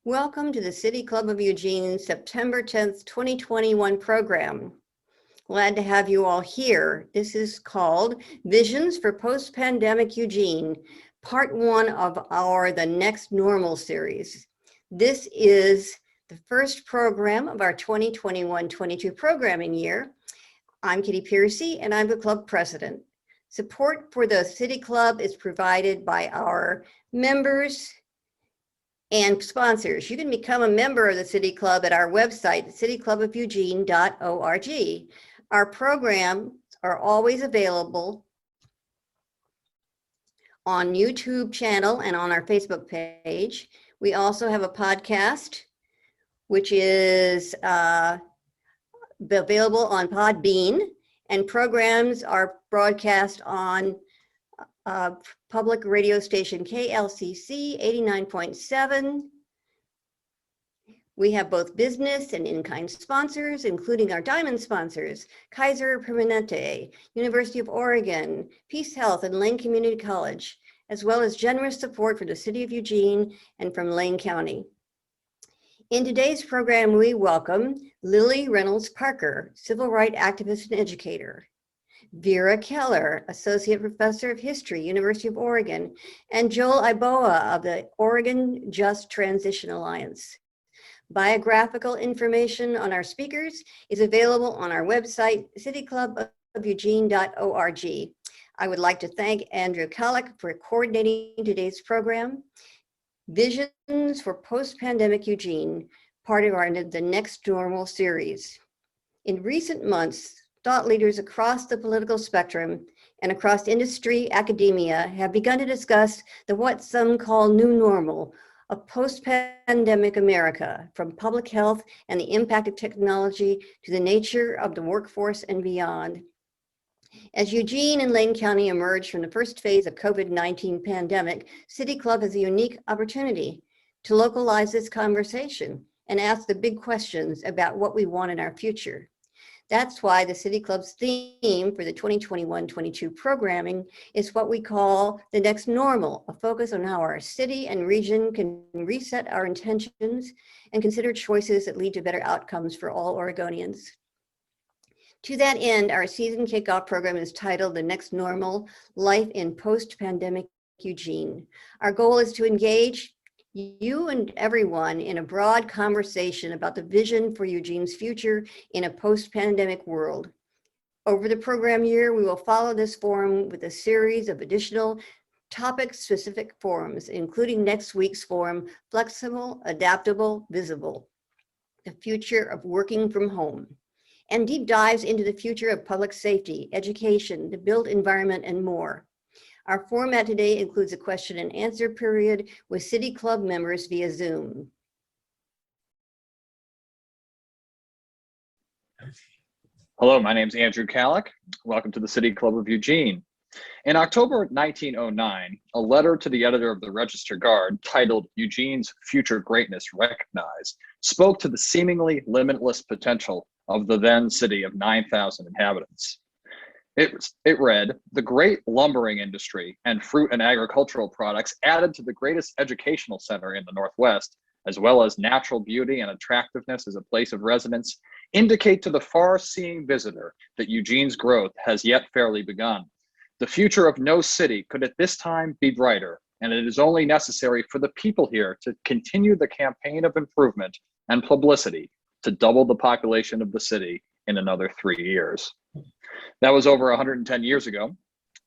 Welcome to the City Club of Eugene September 10th, 2021 program. Glad to have you all here. This is called Visions for Post-Pandemic Eugene, part one of our The Next Normal series. This is the first program of our 2021-22 programming year. I'm Kitty Piercy and I'm the club president. Support for the City Club is provided by our members and sponsors. You can become a member of the City Club at our website, cityclubofeugene.org. Our programs are always available on YouTube channel and on our Facebook page. We also have a podcast, which is available on Podbean, and programs are broadcast on public radio station KLCC 89.7. We have both business and in-kind sponsors, including our diamond sponsors, Kaiser Permanente, University of Oregon, Peace Health, and Lane Community College, as well as generous support for the City of Eugene and from Lane County. In today's program, we welcome Lily Reynolds Parker, civil rights activist and educator, Vera Keller, Associate Professor of History, University of Oregon, and Joel Iboa of the Oregon Just Transition Alliance. Biographical information on our speakers is available on our website, cityclubofeugene.org. I would like to thank Andrew Kallick for coordinating today's program. Visions for Post-Pandemic Eugene, part of our The Next Normal series. In recent months, thought leaders across the political spectrum and across industry, academia have begun to discuss what some call new normal of post-pandemic America, from public health and the impact of technology to the nature of the workforce and beyond. As Eugene and Lane County emerge from the first phase of COVID-19 pandemic, City Club has a unique opportunity to localize this conversation and ask the big questions about what we want in our future. That's why the City Club's theme for the 2021-22 programming is what we call the next normal, a focus on how our city and region can reset our intentions and consider choices that lead to better outcomes for all Oregonians. To that end, our season kickoff program is titled The Next Normal, Life in Post-Pandemic Eugene. Our goal is to engage you and everyone in a broad conversation about the vision for Eugene's future in a post-pandemic world. Over the program year, we will follow this forum with a series of additional topic-specific forums, including next week's forum, Flexible, Adaptable, Visible, the future of working from home, and deep dives into the future of public safety, education, the built environment, and more. Our format today includes a question and answer period with City Club members via Zoom. Hello, my name is Andrew Kallick. Welcome to the City Club of Eugene. In October 1909, a letter to the editor of the Register Guard titled Eugene's Future Greatness Recognized spoke to the seemingly limitless potential of the then city of 9,000 inhabitants. It read, the great lumbering industry and fruit and agricultural products added to the greatest educational center in the Northwest, as well as natural beauty and attractiveness as a place of residence, indicate to the far-seeing visitor that Eugene's growth has yet fairly begun. The future of no city could at this time be brighter, and it is only necessary for the people here to continue the campaign of improvement and publicity to double the population of the city in another 3 years. That was over 110 years ago.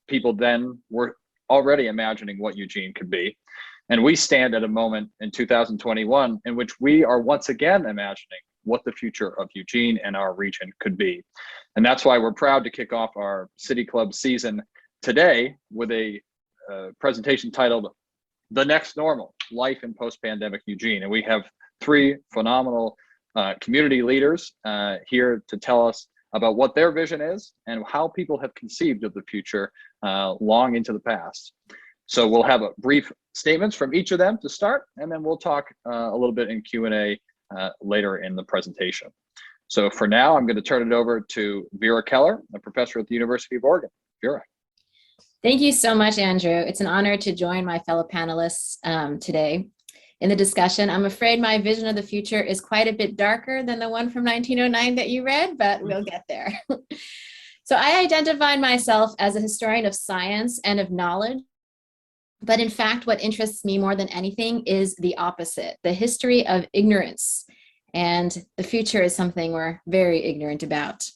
People then were already imagining what Eugene could be. And we stand at a moment in 2021 in which we are once again imagining what the future of Eugene and our region could be. And that's why we're proud to kick off our City Club season today with a presentation titled The Next Normal, Life in Post-Pandemic Eugene. And we have three phenomenal community leaders here to tell us about what their vision is and how people have conceived of the future long into the past. So we'll have a brief statements from each of them to start, and then we'll talk a little bit in Q&A later in the presentation. So for now, I'm going to turn it over to Vera Keller, a professor at the University of Oregon. Vera. Thank you so much, Andrew. It's an honor to join my fellow panelists today. in the discussion. I'm afraid my vision of the future is quite a bit darker than the one from 1909 that you read, but we'll get there. So I identified myself as a historian of science and of knowledge. But in fact, what interests me more than anything is the opposite, the history of ignorance. And the future is something we're very ignorant about.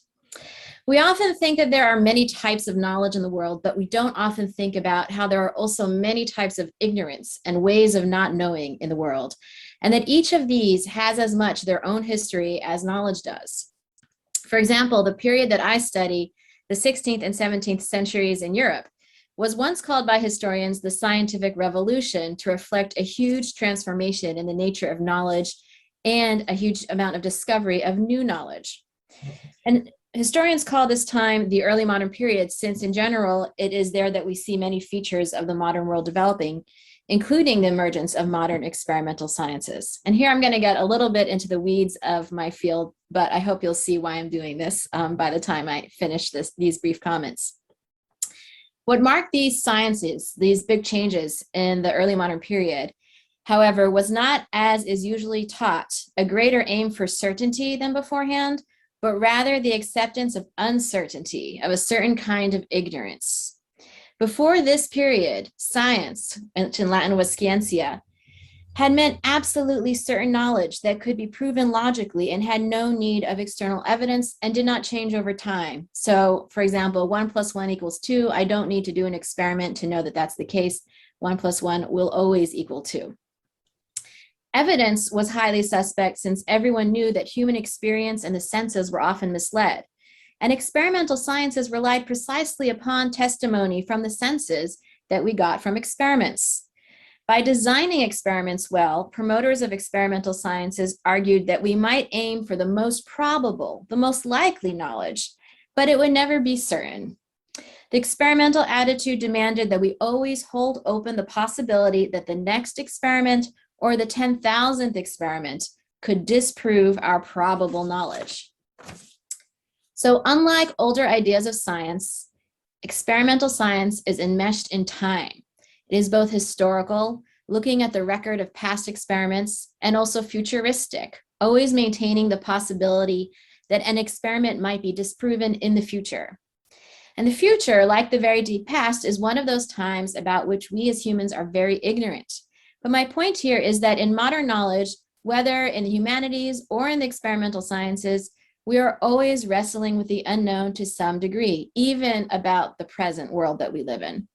We often think that there are many types of knowledge in the world, but we don't often think about how there are also many types of ignorance and ways of not knowing in the world, and that each of these has as much their own history as knowledge does. For example, the period that I study, the 16th and 17th centuries in Europe, was once called by historians the scientific revolution to reflect a huge transformation in the nature of knowledge and a huge amount of discovery of new knowledge. And historians call this time the early modern period, since in general, it is there that we see many features of the modern world developing, including the emergence of modern experimental sciences. And here I'm going to get a little bit into the weeds of my field, but I hope you'll see why I'm doing this by the time I finish these brief comments. What marked these sciences, these big changes in the early modern period, however, was not, as is usually taught, a greater aim for certainty than beforehand, but rather the acceptance of uncertainty, of a certain kind of ignorance. Before this period, science, which in Latin was scientia, had meant absolutely certain knowledge that could be proven logically and had no need of external evidence and did not change over time. So, for example, 1 + 1 = 2. I don't need to do an experiment to know that that's the case. 1 + 1 will always equal 2. Evidence was highly suspect since everyone knew that human experience and the senses were often misled. And experimental sciences relied precisely upon testimony from the senses that we got from experiments. By designing experiments well, promoters of experimental sciences argued that we might aim for the most probable, the most likely knowledge, but it would never be certain. The experimental attitude demanded that we always hold open the possibility that the next experiment or the 10,000th experiment could disprove our probable knowledge. So unlike older ideas of science, experimental science is enmeshed in time. It is both historical, looking at the record of past experiments, and also futuristic, always maintaining the possibility that an experiment might be disproven in the future. And the future, like the very deep past, is one of those times about which we as humans are very ignorant. But my point here is that in modern knowledge, whether in the humanities or in the experimental sciences, we are always wrestling with the unknown to some degree, even about the present world that we live in.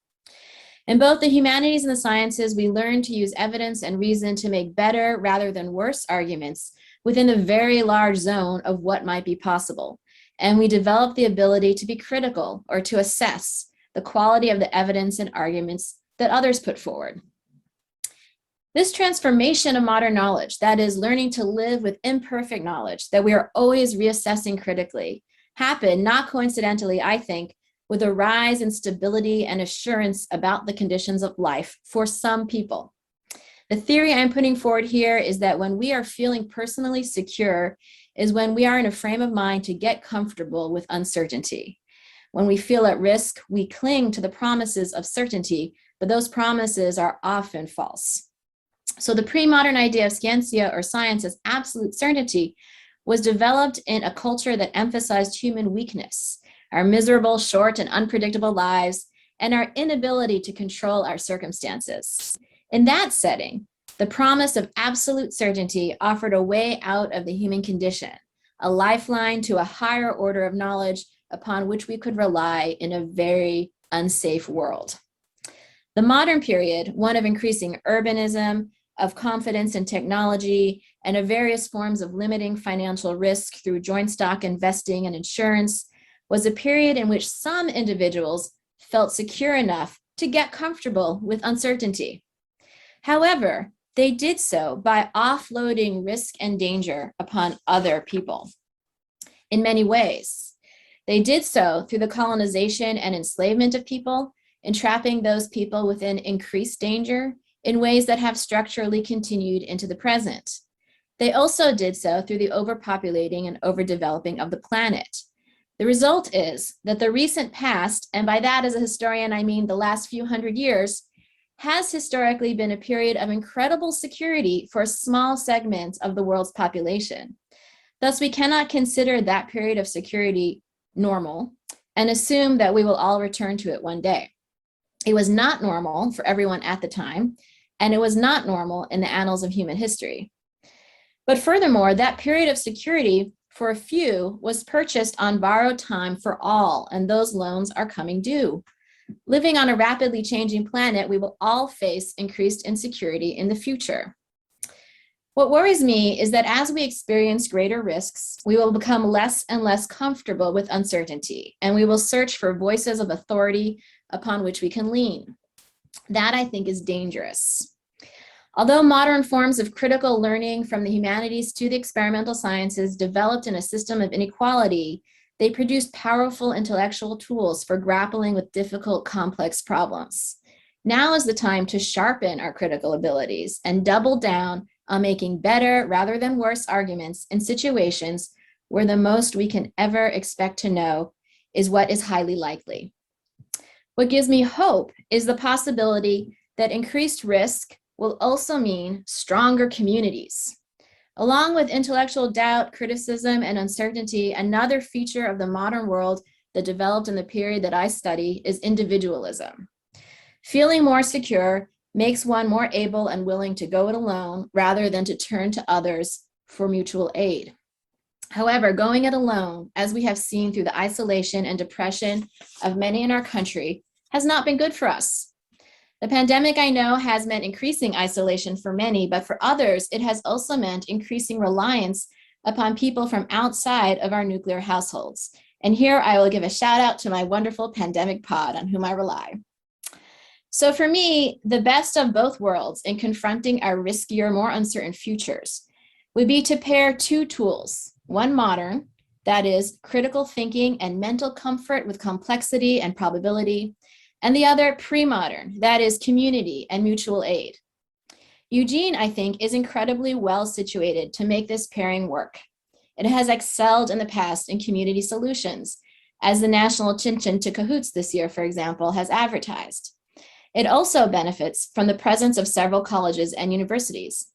In both the humanities and the sciences, we learn to use evidence and reason to make better rather than worse arguments within a very large zone of what might be possible. And we develop the ability to be critical or to assess the quality of the evidence and arguments that others put forward. This transformation of modern knowledge, that is learning to live with imperfect knowledge that we are always reassessing critically, happened not coincidentally, I think, with a rise in stability and assurance about the conditions of life for some people. The theory I'm putting forward here is that when we are feeling personally secure is when we are in a frame of mind to get comfortable with uncertainty. When we feel at risk, we cling to the promises of certainty, but those promises are often false. So the pre-modern idea of scientia, or science, as absolute certainty was developed in a culture that emphasized human weakness, our miserable, short, and unpredictable lives, and our inability to control our circumstances. In that setting, the promise of absolute certainty offered a way out of the human condition, a lifeline to a higher order of knowledge upon which we could rely in a very unsafe world. The modern period, one of increasing urbanism, of confidence in technology, and of various forms of limiting financial risk through joint stock investing and insurance, was a period in which some individuals felt secure enough to get comfortable with uncertainty. However, they did so by offloading risk and danger upon other people in many ways. They did so through the colonization and enslavement of people, entrapping those people within increased danger in ways that have structurally continued into the present. They also did so through the overpopulating and overdeveloping of the planet. The result is that the recent past, and by that as a historian I mean the last few hundred years, has historically been a period of incredible security for a small segment of the world's population. Thus, we cannot consider that period of security normal and assume that we will all return to it one day. It was not normal for everyone at the time, and it was not normal in the annals of human history. But furthermore, that period of security for a few was purchased on borrowed time for all, and those loans are coming due. Living on a rapidly changing planet, we will all face increased insecurity in the future. What worries me is that as we experience greater risks, we will become less and less comfortable with uncertainty, and we will search for voices of authority upon which we can lean. That, I think, is dangerous. Although modern forms of critical learning from the humanities to the experimental sciences developed in a system of inequality, they produce powerful intellectual tools for grappling with difficult, complex problems. Now is the time to sharpen our critical abilities and double down on making better rather than worse arguments in situations where the most we can ever expect to know is what is highly likely. What gives me hope is the possibility that increased risk will also mean stronger communities. Along with intellectual doubt, criticism, and uncertainty, another feature of the modern world that developed in the period that I study is individualism. Feeling more secure makes one more able and willing to go it alone rather than to turn to others for mutual aid. However, going it alone, as we have seen through the isolation and depression of many in our country, has not been good for us. The pandemic, I know, has meant increasing isolation for many, but for others, it has also meant increasing reliance upon people from outside of our nuclear households. And here I will give a shout out to my wonderful pandemic pod on whom I rely. So for me, the best of both worlds in confronting our riskier, more uncertain futures would be to pair two tools, one modern, that is critical thinking and mental comfort with complexity and probability, and the other pre-modern, that is community and mutual aid. Eugene, I think, is incredibly well situated to make this pairing work. It has excelled in the past in community solutions, as the National Chin-Chin to Cahoots this year, for example, has advertised. It also benefits from the presence of several colleges and universities.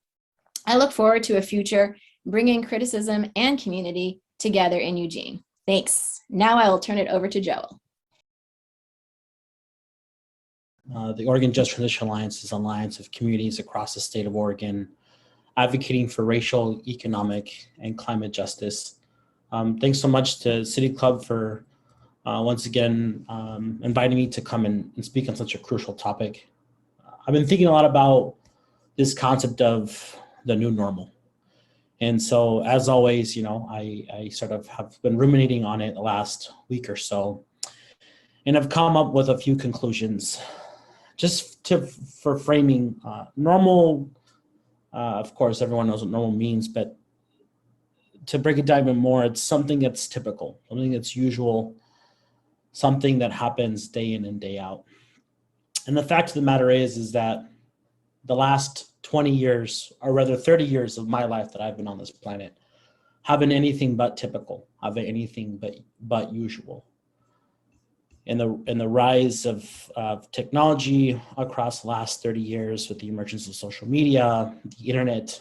I look forward to a future bringing criticism and community together in Eugene. Thanks. Now I will turn it over to Joel. The Oregon Just Transition Alliance is an alliance of communities across the state of Oregon advocating for racial, economic, and climate justice. Thanks so much to City Club for once again inviting me to come and speak on such a crucial topic. I've been thinking a lot about this concept of the new normal. And so as always, I sort of have been ruminating on it the last week or so, and I've come up with a few conclusions. Just for framing, normal, of course, everyone knows what normal means, but to break it down even more, it's something that's typical, something that's usual, something that happens day in and day out. And the fact of the matter is that the last 20 years, or rather 30 years of my life that I've been on this planet, have been anything but typical, have been anything but usual. And the rise of technology across the last 30 years with the emergence of social media, the internet,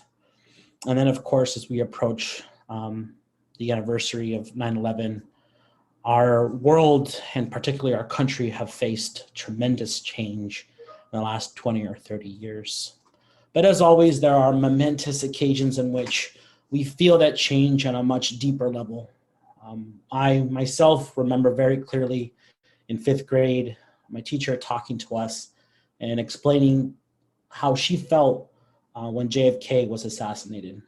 and then of course, as we approach the anniversary of 9/11, our world and particularly our country have faced tremendous change in the last 20 or 30 years. But as always, there are momentous occasions in which we feel that change on a much deeper level. I myself remember very clearly in 5th grade, my teacher talking to us and explaining how she felt when JFK was assassinated.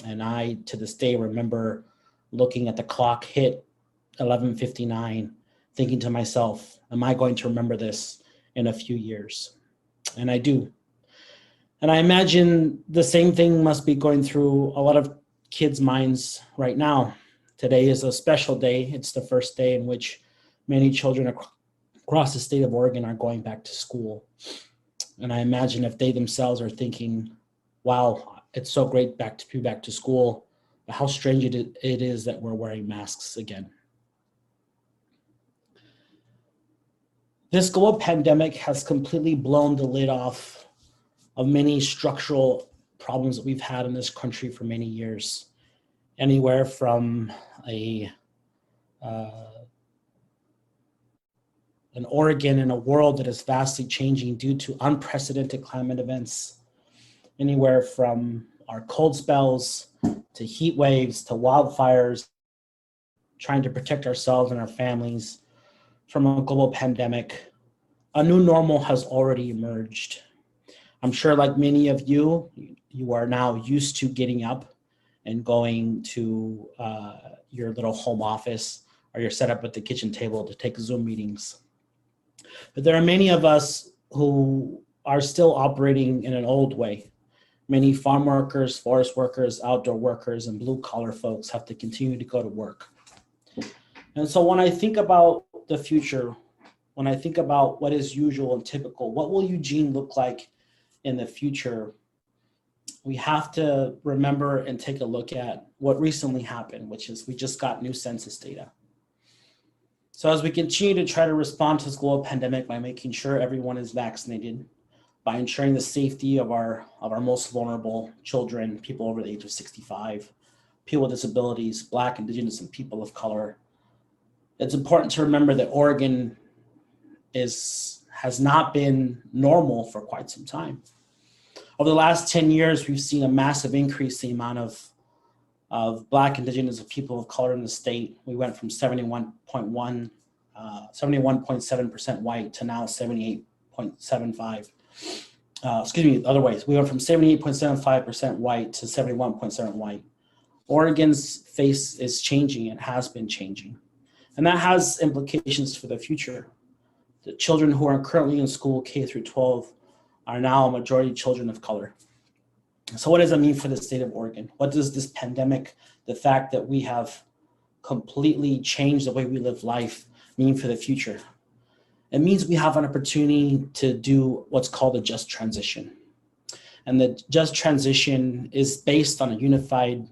And I, to this day, remember looking at the clock hit 11:59, thinking to myself, am I going to remember this in a few years? And I do. And I imagine the same thing must be going through a lot of kids' minds right now. Today is a special day. It's the first day in which many children across the state of Oregon are going back to school. And I imagine if they themselves are thinking, wow, it's so great to be back to school, but how strange it is that we're wearing masks again. This global pandemic has completely blown the lid off of many structural problems that we've had in this country for many years. Anywhere from an Oregon in a world that is vastly changing due to unprecedented climate events, anywhere from our cold spells to heat waves to wildfires, trying to protect ourselves and our families from a global pandemic. A new normal has already emerged. I'm sure, like many of you, you are now used to getting up and going to your little home office, or you're set up at the kitchen table to take Zoom meetings. But there are many of us who are still operating in an old way. Many farm workers, forest workers, outdoor workers, and blue collar folks have to continue to go to work. And so when I think about the future, when I think about what is usual and typical, what will Eugene look like in the future? We have to remember and take a look at what recently happened, which is we just got new census data. So as we continue to try to respond to this global pandemic by making sure everyone is vaccinated, by ensuring the safety of our most vulnerable children, people over the age of 65, people with disabilities, Black, Indigenous, and people of color, it's important to remember that Oregon has not been normal for quite some time. Over the last 10 years, we've seen a massive increase in the amount of Black, Indigenous, and people of color in the state. We went from 71.7% white to now 78.75. The other ways. We went from 78.75% white to 71.7% white. Oregon's face is changing. It has been changing. And that has implications for the future. The children who are currently in school, K through 12, are now a majority children of color. So what does that mean for the state of Oregon? What does this pandemic, the fact that we have completely changed the way we live life, mean for the future? It means we have an opportunity to do what's called a just transition. And the just transition is based on a unified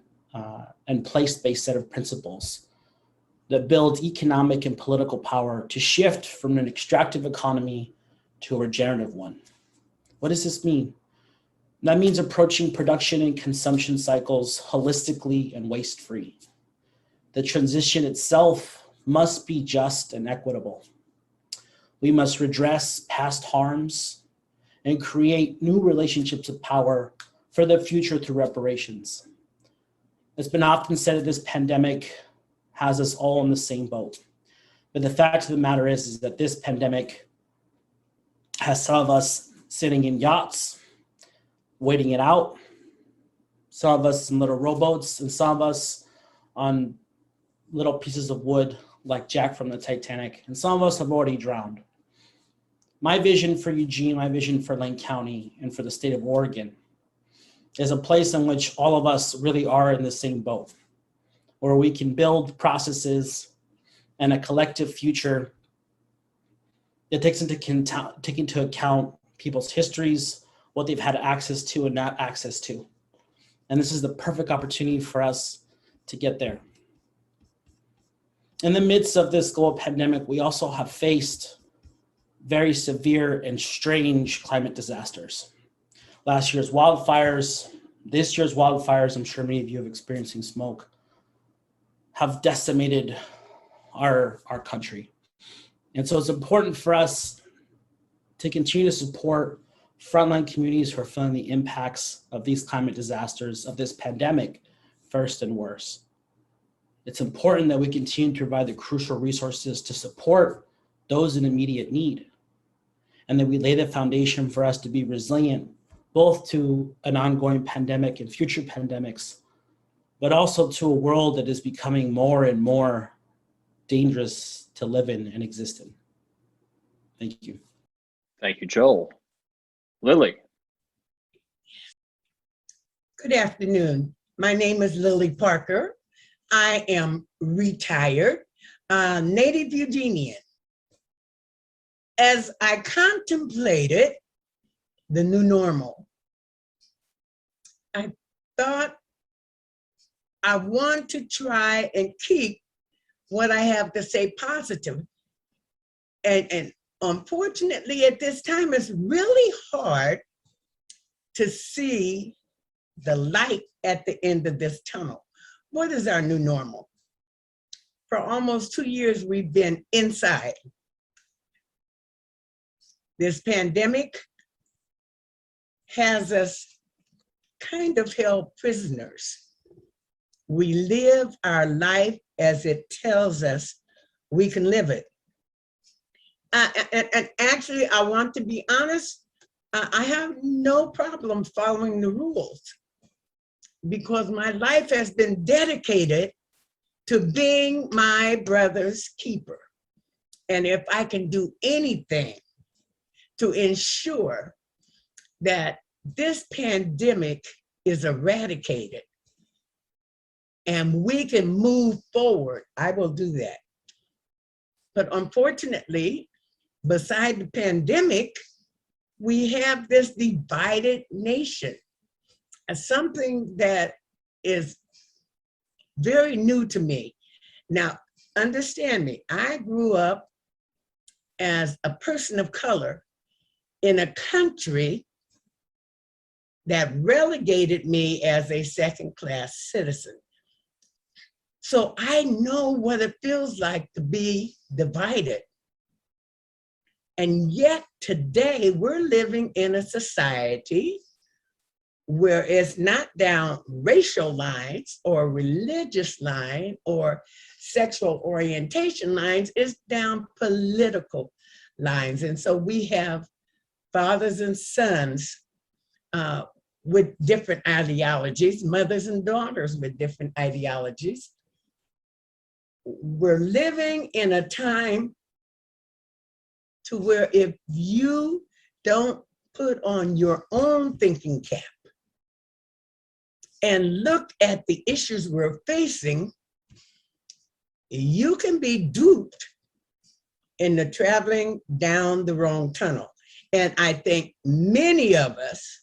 and place-based set of principles that build economic and political power to shift from an extractive economy to a regenerative one. What does this mean? That means approaching production and consumption cycles holistically and waste-free. The transition itself must be just and equitable. We must redress past harms and create new relationships of power for the future through reparations. It's been often said that this pandemic has us all in the same boat. But the fact of the matter is that this pandemic has some of us sitting in yachts, waiting it out, some of us in little rowboats, and some of us on little pieces of wood like Jack from the Titanic, and some of us have already drowned. My vision for Eugene, my vision for Lane County, and for the state of Oregon is a place in which all of us really are in the same boat, where we can build processes and a collective future that takes into account people's histories, what they've had access to and not access to. And this is the perfect opportunity for us to get there. In the midst of this global pandemic, we also have faced very severe and strange climate disasters. Last year's wildfires, this year's wildfires, I'm sure many of you have experiencing smoke, have decimated our country. And so it's important for us to continue to support frontline communities who are feeling the impacts of these climate disasters, of this pandemic, first and worse. It's important that we continue to provide the crucial resources to support those in immediate need, and that we lay the foundation for us to be resilient, both to an ongoing pandemic and future pandemics, but also to a world that is becoming more and more dangerous to live in and exist in. Thank you. Thank you, Joel. Lily. Good afternoon. My name is Lily Parker. I am retired, native Eugenian. As I contemplated the new normal, I thought I want to try and keep what I have to say positive and Unfortunately, at this time, it's really hard to see the light at the end of this tunnel. What is our new normal? For almost 2 years, we've been inside. This pandemic has us kind of held prisoners. We live our life as it tells us we can live it. And actually, I want to be honest, I have no problem following the rules because my life has been dedicated to being my brother's keeper. And if I can do anything to ensure that this pandemic is eradicated and we can move forward, I will do that. But unfortunately, beside the pandemic, we have this divided nation. Something that is very new to me. Now, understand me, I grew up as a person of color in a country that relegated me as a second-class citizen. So I know what it feels like to be divided. And yet today we're living in a society where it's not down racial lines or religious line or sexual orientation lines, it's down political lines. And so we have fathers and sons with different ideologies, mothers and daughters with different ideologies. We're living in a time to where if you don't put on your own thinking cap and look at the issues we're facing, you can be duped into traveling down the wrong tunnel. And I think many of us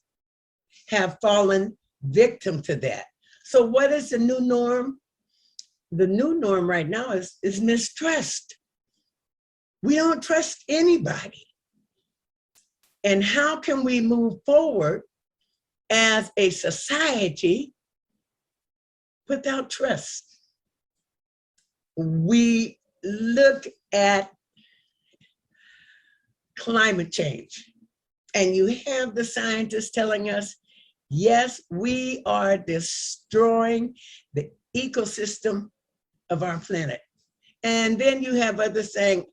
have fallen victim to that. So what is the new norm? The new norm right now is mistrust. We don't trust anybody. And how can we move forward as a society without trust? We look at climate change, and you have the scientists telling us, yes, we are destroying the ecosystem of our planet. And then you have others saying,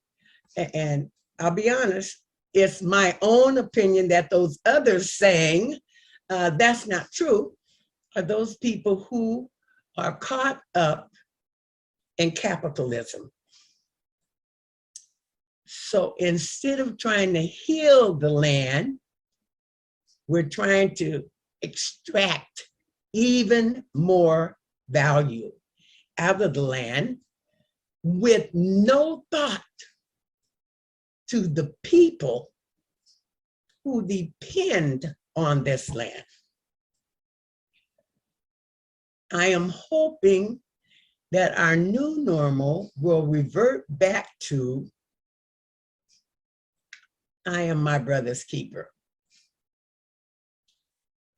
and I'll be honest, it's my own opinion that those others saying that's not true are those people who are caught up in capitalism. So instead of trying to heal the land, we're trying to extract even more value out of the land with no thought to the people who depend on this land. I am hoping that our new normal will revert back to, I am my brother's keeper.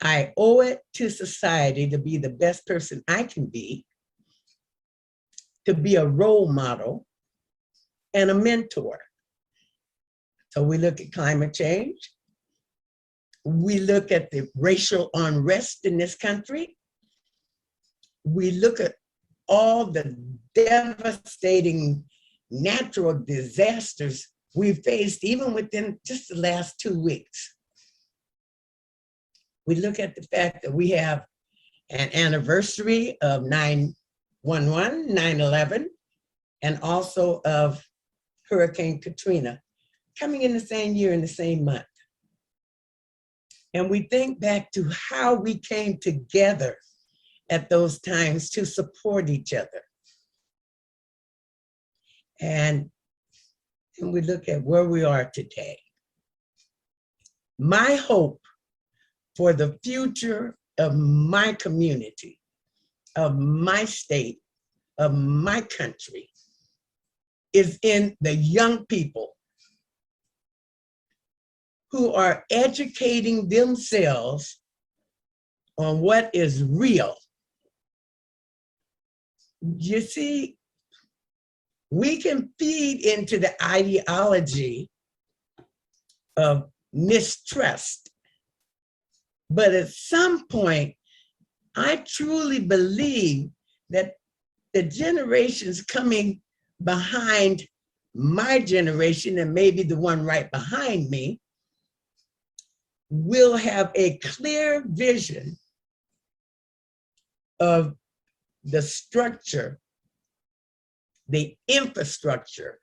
I owe it to society to be the best person I can be, to be a role model and a mentor. So we look at climate change. We look at the racial unrest in this country. We look at all the devastating natural disasters we've faced even within just the last 2 weeks. We look at the fact that we have an anniversary of 9/11, 9/11, and also of Hurricane Katrina coming in the same year in the same month. And we think back to how we came together at those times to support each other. And we look at where we are today. My hope for the future of my community, of my state, of my country is in the young people who are educating themselves on what is real. You see, we can feed into the ideology of mistrust. But at some point, I truly believe that the generations coming behind my generation, and maybe the one right behind me, will have a clear vision of the structure, the infrastructure,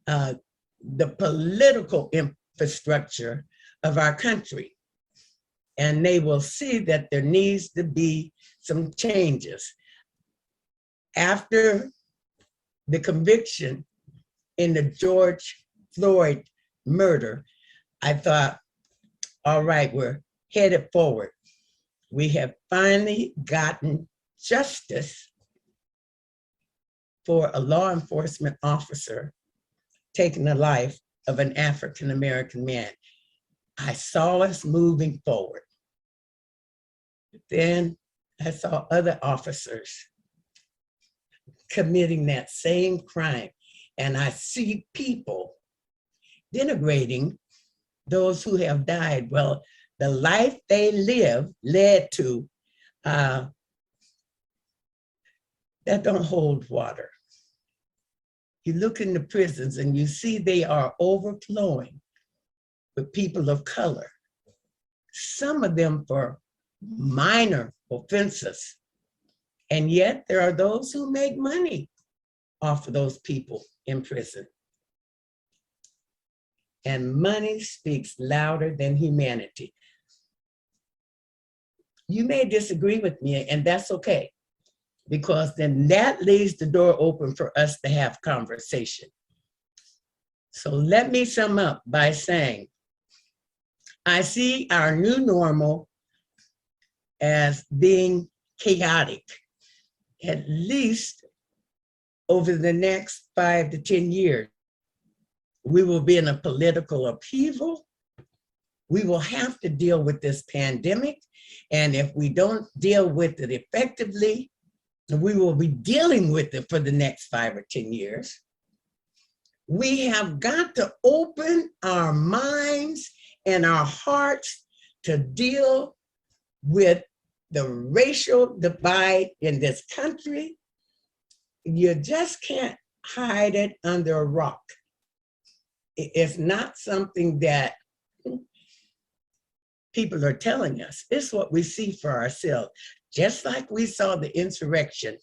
the political infrastructure of our country. And they will see that there needs to be some changes. After the conviction in the George Floyd murder, I thought, all right, we're headed forward. We have finally gotten justice for a law enforcement officer taking the life of an African-American man. I saw us moving forward. Then I saw other officers committing that same crime. And I see people denigrating those who have died. Well, the life they led to, that don't hold water. You look in the prisons and you see they are overflowing with people of color. Some of them for minor offenses. And yet there are those who make money off of those people in prison. And money speaks louder than humanity. You may disagree with me, and that's okay, because then that leaves the door open for us to have conversation. So let me sum up by saying, I see our new normal as being chaotic, at least over the next 5 to 10 years. We will be in a political upheaval. We will have to deal with this pandemic. And if we don't deal with it effectively, we will be dealing with it for the next 5 or 10 years. We have got to open our minds and our hearts to deal with the racial divide in this country. You just can't hide it under a rock. It's not something that people are telling us. It's what we see for ourselves. Just like we saw the insurrection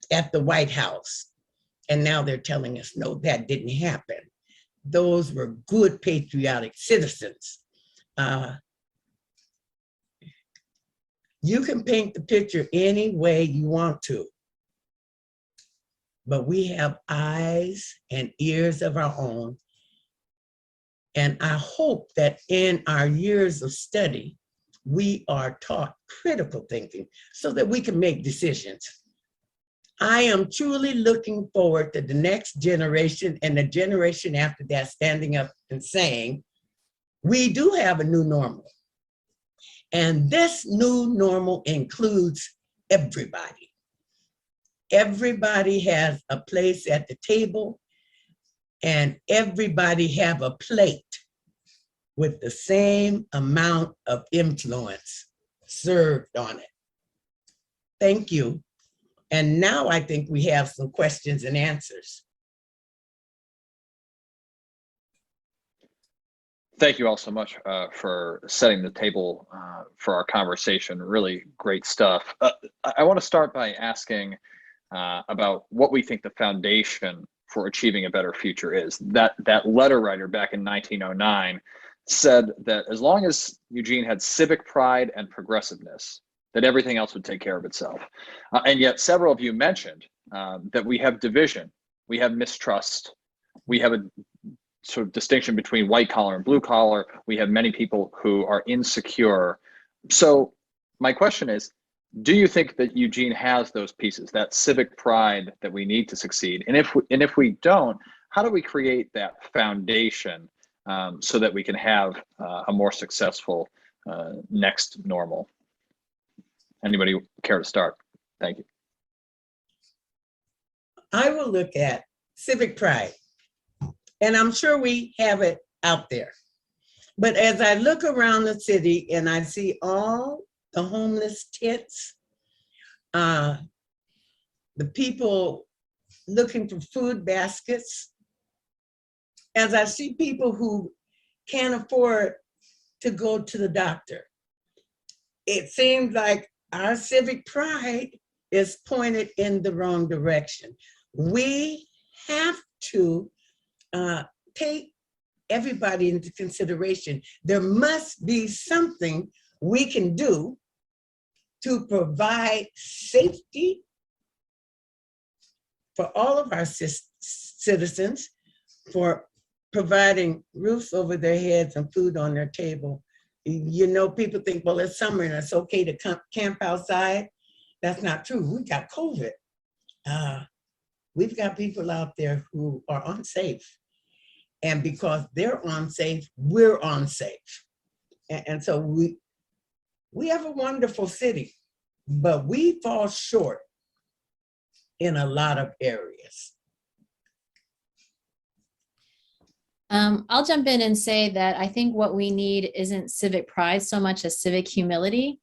at the White House. And now they're telling us, no, that didn't happen. Those were good patriotic citizens. You can paint the picture any way you want to, but we have eyes and ears of our own. And I hope that in our years of study, we are taught critical thinking so that we can make decisions. I am truly looking forward to the next generation and the generation after that standing up and saying, we do have a new normal. And this new normal includes everybody. Everybody has a place at the table, and everybody have a plate with the same amount of influence served on it. Thank you. And now I think we have some questions and answers. Thank you all so much for setting the table for our conversation. Really great stuff. I want to start by asking about what we think the foundation for achieving a better future is. That letter writer back in 1909 said that as long as Eugene had civic pride and progressiveness, that everything else would take care of itself. And yet several of you mentioned that we have division, we have mistrust, we have a sort of distinction between white collar and blue collar. We have many people who are insecure. So my question is, do you think that Eugene has those pieces, that civic pride that we need to succeed? And if we don't, how do we create that foundation so that we can have a more successful next normal. Anybody care to start? Thank you. I will look at civic pride, and I'm sure we have it out there. But as I look around the city and I see all the homeless tents, the people looking for food baskets, as I see people who can't afford to go to the doctor, it seems like our civic pride is pointed in the wrong direction. We have to take everybody into consideration. There must be something we can do to provide safety for all of our citizens, for providing roofs over their heads and food on their table. You know, people think, well, it's summer and it's okay to camp outside. That's not true. We got COVID. We've got people out there who are unsafe. And because they're unsafe, we're unsafe. And so we have a wonderful city, but we fall short in a lot of areas. I'll jump in and say that I think what we need isn't civic pride so much as civic humility.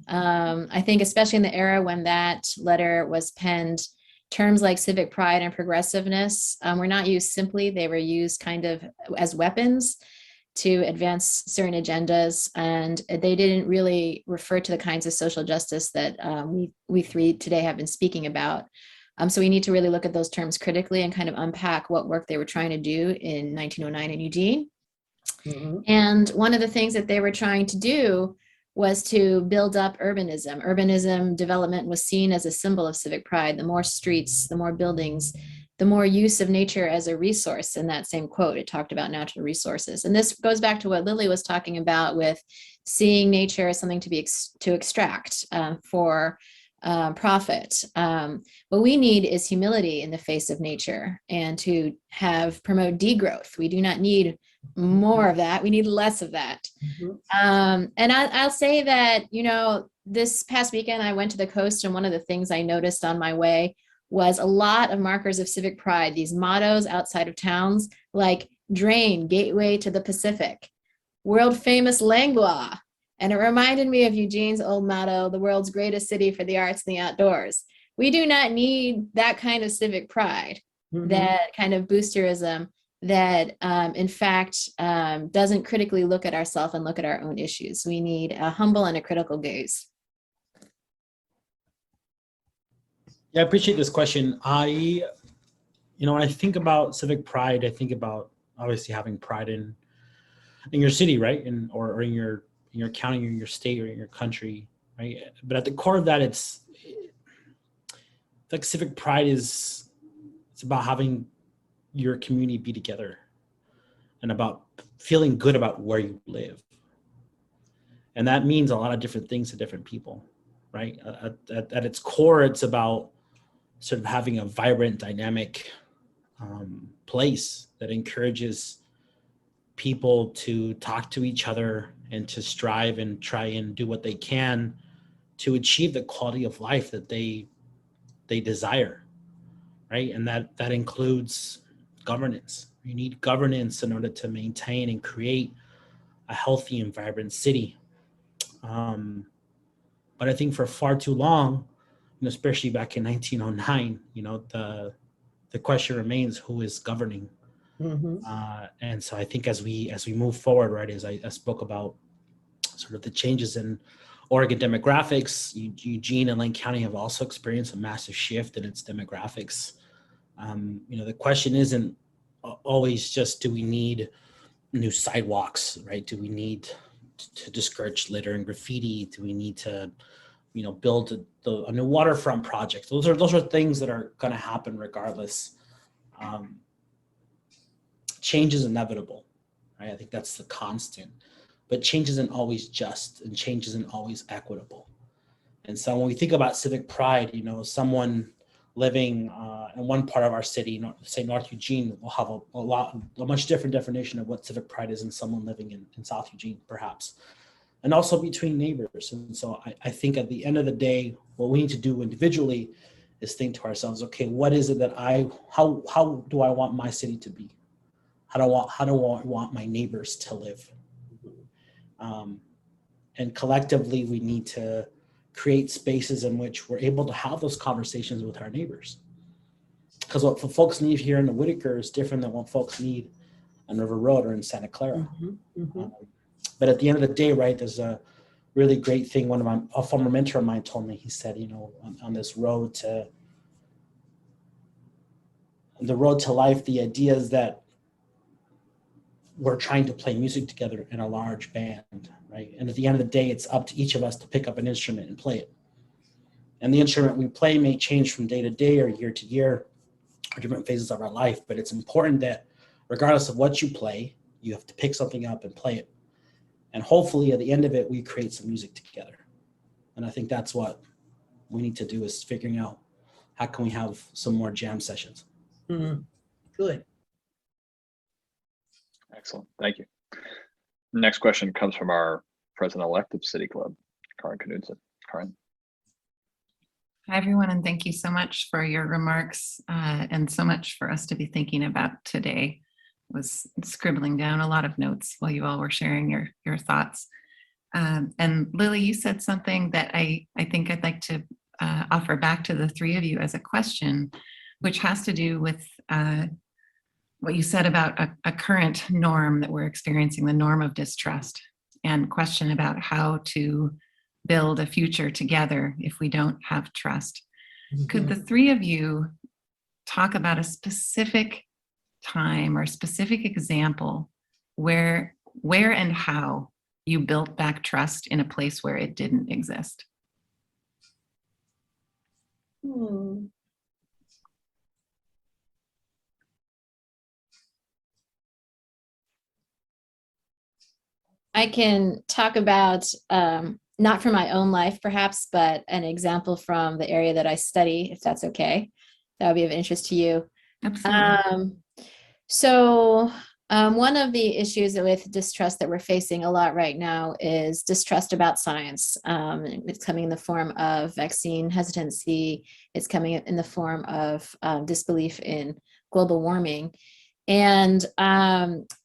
I think especially in the era when that letter was penned, terms like civic pride and progressiveness were not used simply, they were used kind of as weapons to advance certain agendas, and they didn't really refer to the kinds of social justice that we three today have been speaking about. So we need to really look at those terms critically and kind of unpack what work they were trying to do in 1909 in Eugene. Mm-hmm. And one of the things that they were trying to do was to build up urbanism. Urbanism development was seen as a symbol of civic pride. The more streets, the more buildings, the more use of nature as a resource. In that same quote, it talked about natural resources. And this goes back to what Lily was talking about with seeing nature as something to extract for profit. What we need is humility in the face of nature and to promote degrowth. We do not need more of that. We need less of that. Mm-hmm. And I'll say that, you know, this past weekend I went to the coast, and one of the things I noticed on my way was a lot of markers of civic pride, these mottos outside of towns like drain, gateway to the Pacific, world famous Langlois. And it reminded me of Eugene's old motto, the world's greatest city for the arts and the outdoors. We do not need that kind of civic pride, mm-hmm. that kind of boosterism that in fact doesn't critically look at ourselves and look at our own issues. We need a humble and a critical gaze. Yeah, I appreciate this question. When I think about civic pride, I think about obviously having pride in your city, right? Or in your county, or in your state, or in your country, right? But at the core of that, it's like civic pride it's about having your community be together and about feeling good about where you live. And that means a lot of different things to different people, right? At its core, it's about sort of having a vibrant, dynamic place that encourages people to talk to each other and to strive and try and do what they can to achieve the quality of life that they desire, right? And that includes governance. You need governance in order to maintain and create a healthy and vibrant city. But I think for far too long, especially back in 1909, the question remains, who is governing? Mm-hmm. And so I think as we move forward, right, as I spoke about sort of the changes in Oregon demographics, Eugene and Lane County have also experienced a massive shift in its demographics. The question isn't always just, do we need new sidewalks, right? Do we need to discourage litter and graffiti? Do we need to, build a new waterfront project? Those are things that are going to happen regardless. Change is inevitable, right? I think that's the constant, but change isn't always just, and change isn't always equitable. And so when we think about civic pride, someone living in one part of our city, say North Eugene, will have a much different definition of what civic pride is than someone living in South Eugene, perhaps. And also between neighbors. And so I think at the end of the day, what we need to do individually is think to ourselves, okay, what is it that how do I want my city to be? How do I want my neighbors to live? And collectively, we need to create spaces in which we're able to have those conversations with our neighbors. Because what folks need here in the Whitaker is different than what folks need on River Road or in Santa Clara. But at the end of the day, right, there's a really great thing. A former mentor of mine told me, he said, you know, on this road to life, the idea is that we're trying to play music together in a large band, right? And at the end of the day, it's up to each of us to pick up an instrument and play it. And the instrument we play may change from day to day or year to year or different phases of our life, but it's important that regardless of what you play, you have to pick something up and play it. And hopefully at the end of it, we create some music together. And I think that's what we need to do, is figuring out how can we have some more jam sessions. Good. Excellent. Thank you. Next question comes from our president-elect of City Club, Karin Knudsen. Karin. Hi, everyone, and thank you so much for your remarks and so much for us to be thinking about today. I was scribbling down a lot of notes while you all were sharing your thoughts. And Lily, you said something that I think I'd like to offer back to the three of you as a question, which has to do with what you said about a current norm that we're experiencing, the norm of distrust, and question about how to build a future together if we don't have trust. Could the three of you talk about a specific time or specific example where and how you built back trust in a place where it didn't exist? I can talk about, not from my own life perhaps, but an example from the area that I study, if that's okay. That would be of interest to you. Absolutely. One of the issues with distrust that we're facing a lot right now is distrust about science. It's coming in the form of vaccine hesitancy. It's coming in the form of disbelief in global warming. And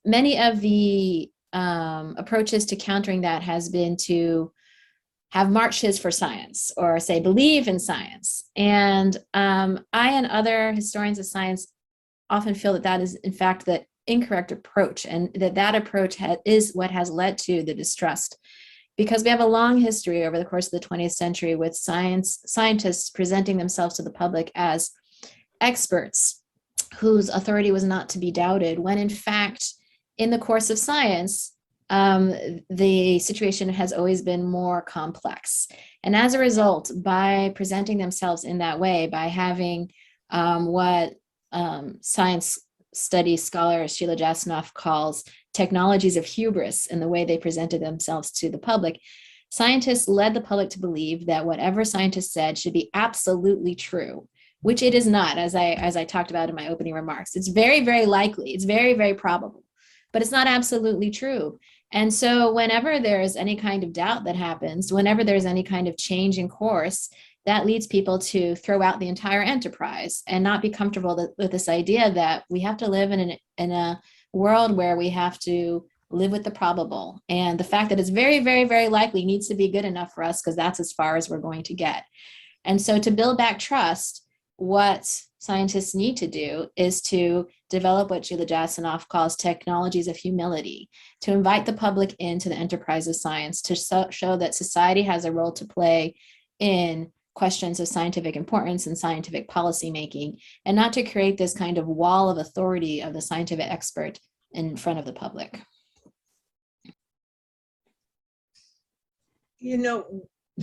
many of the approaches to countering that has been to have marches for science, or say believe in science. And I and other historians of science often feel that that is in fact the incorrect approach, and that approach is what has led to the distrust, because we have a long history over the course of the 20th century with scientists presenting themselves to the public as experts whose authority was not to be doubted, when in fact in the course of science the situation has always been more complex. And as a result, by presenting themselves in that way, by having what science studies scholar Sheila Jasanoff calls technologies of hubris in the way they presented themselves to the public, scientists led the public to believe that whatever scientists said should be absolutely true, which it is not, as I talked about in my opening remarks. It's very, very likely, it's very, very probable, but it's not absolutely true. And so whenever there's any kind of doubt that happens, whenever there's any kind of change in course, that leads people to throw out the entire enterprise and not be comfortable with this idea that we have to live in a world where we have to live with the probable. And the fact that it's very, very, very likely needs to be good enough for us, because that's as far as we're going to get. And so to build back trust, what scientists need to do is to develop what Sheila Jasanoff calls technologies of humility, to invite the public into the enterprise of science, to show that society has a role to play in questions of scientific importance and scientific policymaking, and not to create this kind of wall of authority of the scientific expert in front of the public. You know,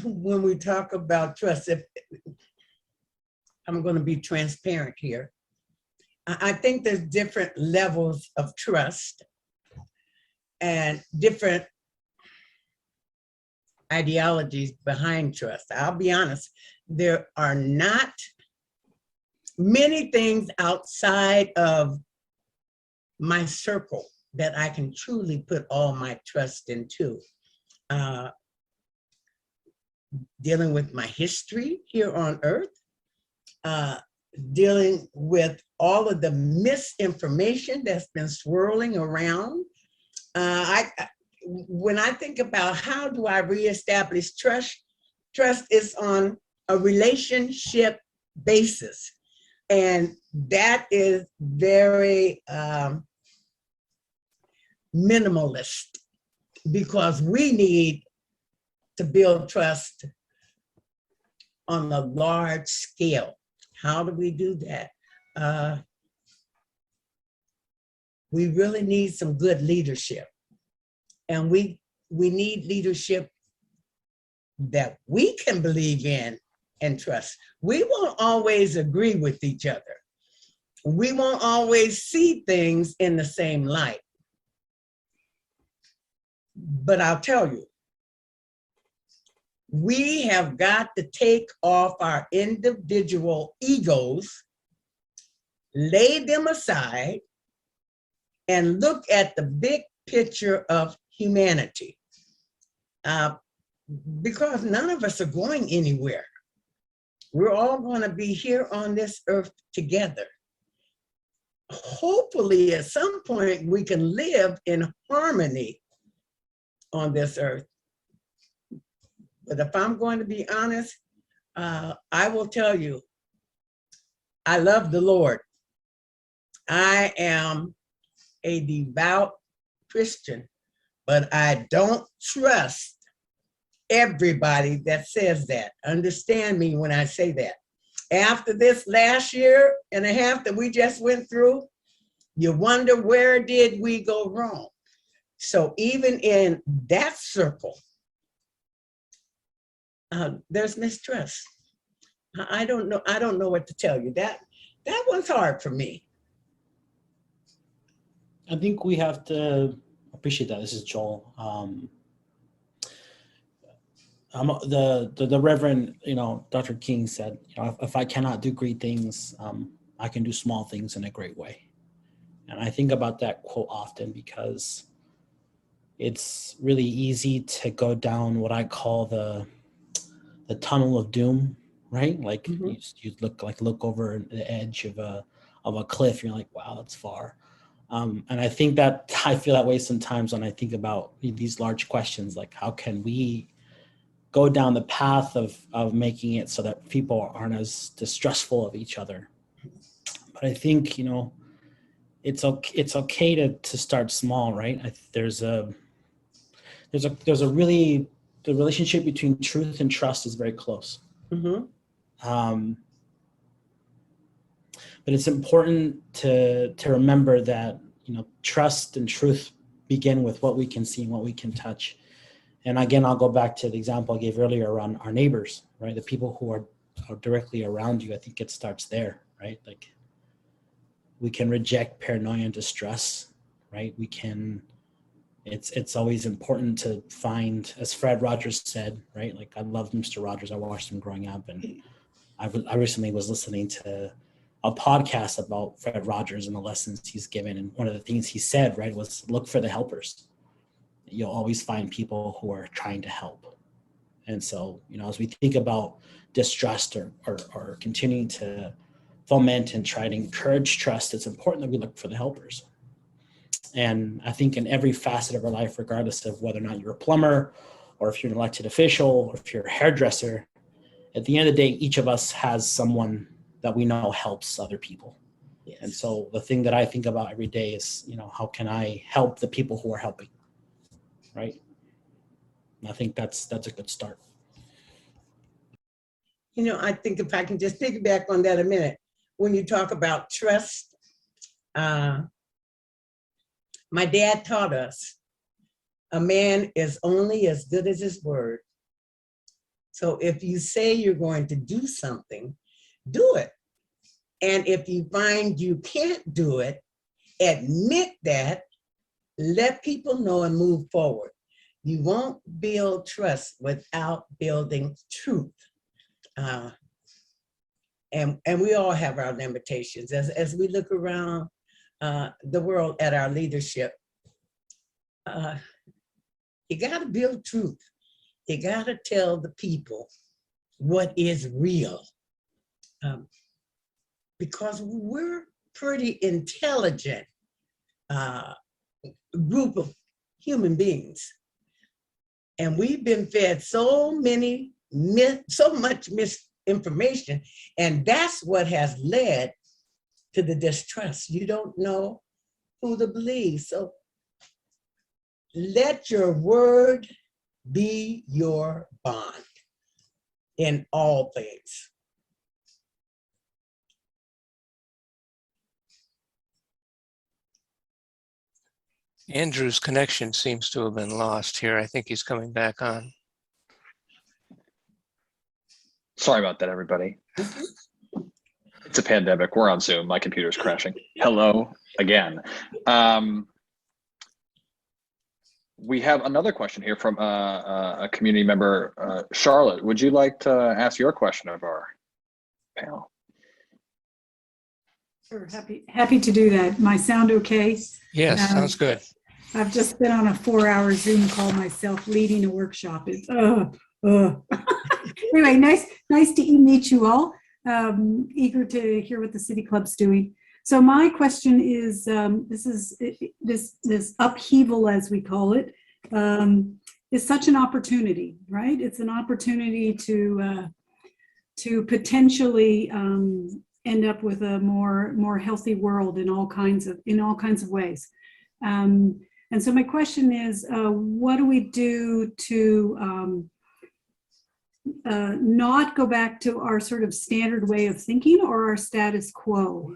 when we talk about trust, I'm going to be transparent here. I think there's different levels of trust and different ideologies behind trust. I'll be honest, there are not many things outside of my circle that I can truly put all my trust into. Dealing with my history here on earth, dealing with all of the misinformation that's been swirling around. When I think about how do I reestablish trust, trust is on a relationship basis. And that is very minimalist, because we need to build trust on a large scale. How do we do that? We really need some good leadership. And we need leadership that we can believe in and trust. We won't always agree with each other. We won't always see things in the same light. But I'll tell you, we have got to take off our individual egos, lay them aside, and look at the big picture of humanity. Because none of us are going anywhere. We're all going to be here on this earth together. Hopefully, at some point, we can live in harmony on this earth. But if I'm going to be honest, I will tell you, I love the Lord. I am a devout Christian, but I don't trust everybody that says that. Understand me when I say that. After this last year and a half that we just went through, you wonder, where did we go wrong? So even in that circle, there's mistrust. I don't know what to tell you. That one's hard for me. I think we have to appreciate that. This is Joel. The Reverend, Dr. King said, if I cannot do great things, I can do small things in a great way. And I think about that quote often because it's really easy to go down what I call the tunnel of doom, right? Like Mm-hmm. you look over the edge of a cliff. You're like, wow, that's far. And I think that I feel that way sometimes when I think about these large questions, like how can we go down the path of making it so that people aren't as distrustful of each other. But I think, it's okay to start small, right? There's a really, the relationship between truth and trust is very close. Mm-hmm. But it's important to remember that, trust and truth begin with what we can see and what we can touch. And again, I'll go back to the example I gave earlier around our neighbors, right? The people who are directly around you. I think it starts there, right? Like we can reject paranoia and distrust, right? It's always important to find, as Fred Rogers said, right? Like I loved Mr. Rogers. I watched him growing up, and I recently was listening to a podcast about Fred Rogers and the lessons he's given. And one of the things he said, right, was look for the helpers. You'll always find people who are trying to help. And so, as we think about distrust or continuing to foment and try to encourage trust, it's important that we look for the helpers. And I think in every facet of our life, regardless of whether or not you're a plumber or if you're an elected official or if you're a hairdresser, at the end of the day, each of us has someone that we know helps other people. Yes. And so the thing that I think about every day is, how can I help the people who are helping? Right. And I think that's a good start. I think if I can just piggyback on that a minute, when you talk about trust, my dad taught us a man is only as good as his word. So if you say you're going to do something, do it. And if you find you can't do it, admit that, let people know and move forward. You won't build trust without building truth. And we all have our limitations. As we look around the world at our leadership, you gotta build truth. You gotta tell the people what is real. Because we're pretty intelligent group of human beings. And we've been fed so much misinformation, and that's what has led to the distrust. You don't know who to believe. So let your word be your bond in all things. Andrew's connection seems to have been lost here. I think he's coming back on. Sorry about that, everybody. It's a pandemic. We're on Zoom. My computer's crashing. Hello again. We have another question here from a community member, Charlotte. Would you like to ask your question of our panel? Sure, happy to do that. My sound okay? Yes, sounds good. I've just been on a 4-hour Zoom call myself, leading a workshop. It's Anyway, nice to meet you all. Eager to hear what the City Club's doing. So my question is, this upheaval, as we call it, is such an opportunity, right? It's an opportunity to potentially end up with a more healthy world in all kinds of ways. And so my question is, what do we do to not go back to our sort of standard way of thinking or our status quo?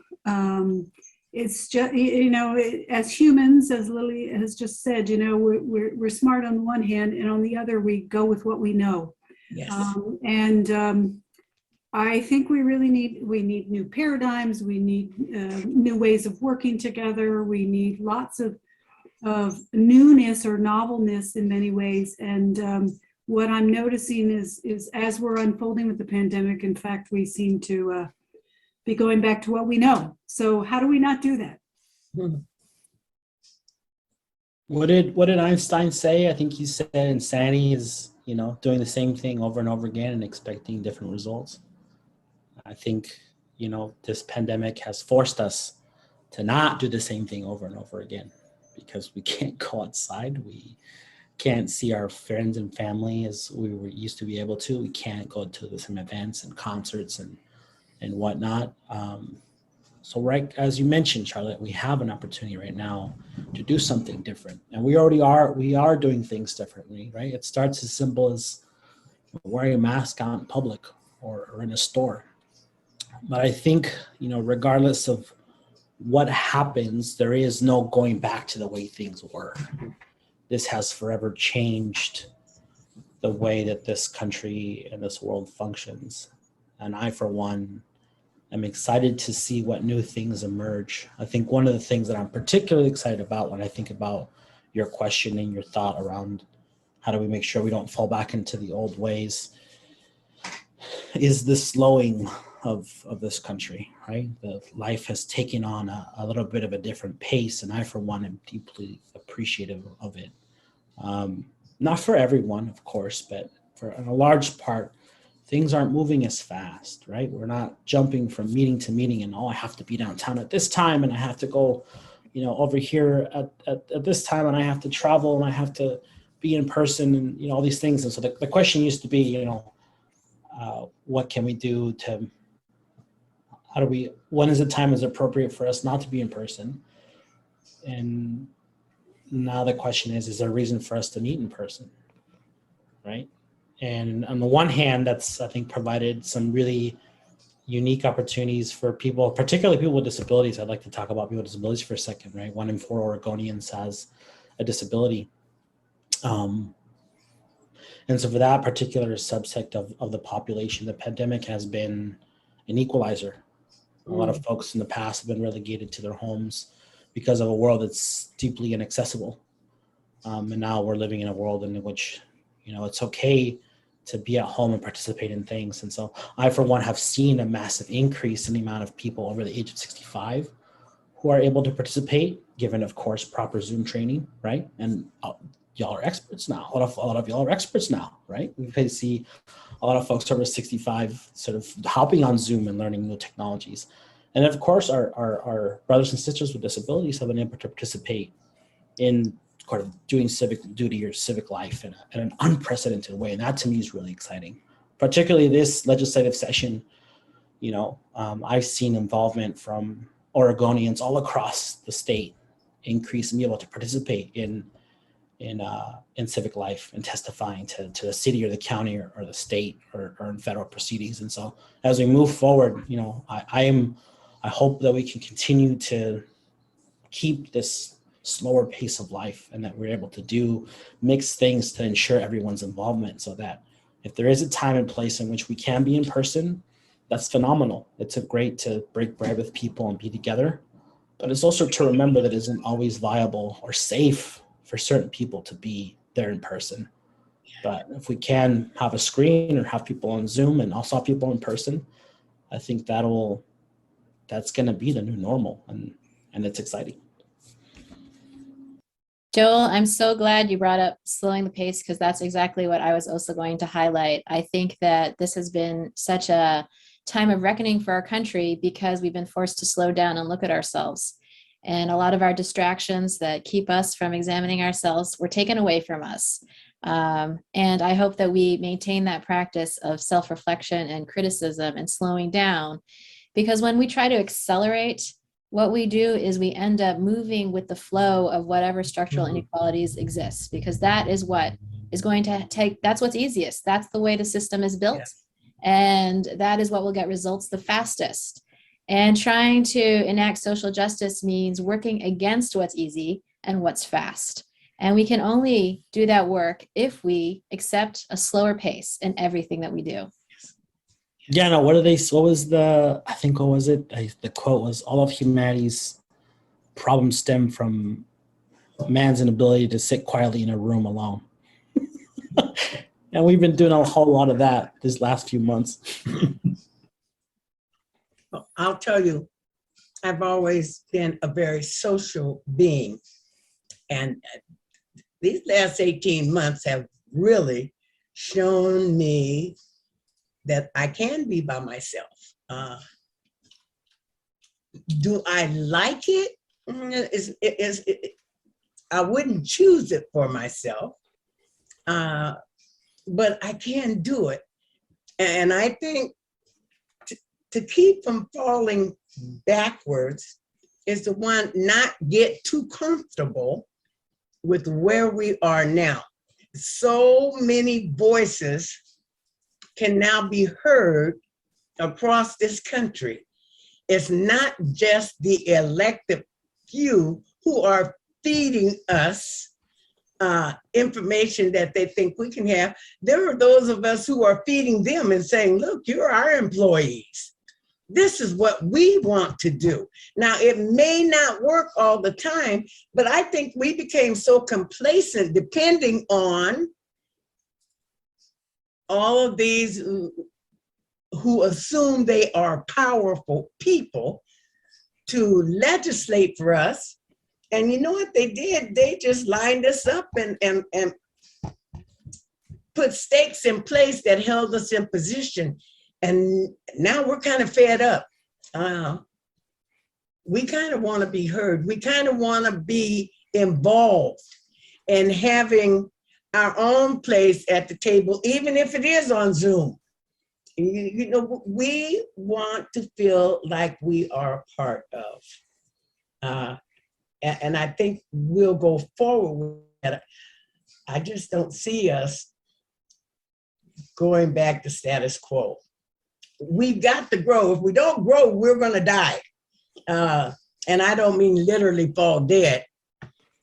It's just, as humans, as Lily has just said, we're smart on the one hand, and on the other, we go with what we know. Yes. I think we really need new paradigms. We need new ways of working together. We need lots of newness or novelness in many ways. And what I'm noticing is as we're unfolding with the pandemic, in fact, we seem to be going back to what we know. So how do we not do that? What did Einstein say? I think he said insanity is, doing the same thing over and over again and expecting different results. I think, this pandemic has forced us to not do the same thing over and over again, because we can't go outside. We can't see our friends and family as we were used to be able to. We can't go to some events and concerts and whatnot. So right, as you mentioned, Charlotte, we have an opportunity right now to do something different. And we are doing things differently, right? It starts as simple as wearing a mask out in public or in a store. But I think, regardless of what happens, there is no going back to the way things were. This has forever changed the way that this country and this world functions. And I, for one, am excited to see what new things emerge. I think one of the things that I'm particularly excited about when I think about your question and your thought around how do we make sure we don't fall back into the old ways is the slowing of this country, right? The life has taken on a little bit of a different pace, and I, for one, am deeply appreciative of it. Not for everyone, of course, but for a large part, things aren't moving as fast, right? We're not jumping from meeting to meeting and, I have to be downtown at this time and I have to go, over here at this time and I have to travel and I have to be in person and, all these things. And so the question used to be, what can we do to, when is the time is appropriate for us not to be in person? And now the question is there a reason for us to meet in person, right? And on the one hand, that's, I think, provided some really unique opportunities for people, particularly people with disabilities. I'd like to talk about people with disabilities for a second, right? 1 in 4 Oregonians has a disability. And so for that particular subsect of the population, the pandemic has been an equalizer. A lot of folks in the past have been relegated to their homes because of a world that's deeply inaccessible. And now we're living in a world in which, it's okay be at home and participate in things. And so I, for one, have seen a massive increase in the amount of people over the age of 65 who are able to participate, given, of course, proper Zoom training, right? And y'all are experts now. A lot of y'all are experts now, right? We see a lot of folks over 65 sort of hopping on Zoom and learning new technologies. And of course, our brothers and sisters with disabilities have been able to participate in kind of doing civic duty or civic life in an unprecedented way. And that to me is really exciting, particularly this legislative session. You know, I've seen involvement from Oregonians all across the state increase and be able to participate in civic life and testifying to the city or the county or the state or in federal proceedings. And so as we move forward, you know, I hope that we can continue to keep this slower pace of life and that we're able to do mixed things to ensure everyone's involvement, so that if there is a time and place in which we can be in person, that's phenomenal. It's great to break bread with people and be together, but it's also to remember that it isn't always viable or safe for certain people to be there in person. But if we can have a screen or have people on Zoom and also have people in person, I think that's going to be the new normal, and it's exciting. Joel, I'm so glad you brought up slowing the pace, because that's exactly what I was also going to highlight. I think that this has been such a time of reckoning for our country because we've been forced to slow down and look at ourselves. And a lot of our distractions that keep us from examining ourselves were taken away from us. And I hope that we maintain that practice of self-reflection and criticism and slowing down, because when we try to accelerate, what we do is we end up moving with the flow of whatever structural inequalities exist, because that is what is going to take, that's what's easiest. That's the way the system is built. Yes. And that is what will get results the fastest. And trying to enact social justice means working against what's easy and what's fast. And we can only do that work if we accept a slower pace in everything that we do. Yeah, no, what was the, I think, what was it? The quote was, all of humanity's problems stem from man's inability to sit quietly in a room alone. And we've been doing a whole lot of that this last few months. I'll tell you, I've always been a very social being. And these last 18 months have really shown me that I can be by myself. Do I like it? I wouldn't choose it for myself, but I can do it. And I think to keep from falling backwards is to not get too comfortable with where we are now. So many voices can now be heard across this country. It's not just the elected few who are feeding us information that they think we can have. There are those of us who are feeding them and saying, look, you're our employees. This is what we want to do. Now, it may not work all the time, but I think we became so complacent depending on all of these who assume they are powerful people to legislate for us. And you know what they did? They just lined us up and put stakes in place that held us in position. And now we're kind of fed up. We kind of want to be heard. We kind of want to be involved in having our own place at the table, even if it is on Zoom. You know, we want to feel like we are a part of. And I think we'll go forward with that. I just don't see us going back to status quo. We've got to grow. If we don't grow, we're going to die. And I don't mean literally fall dead,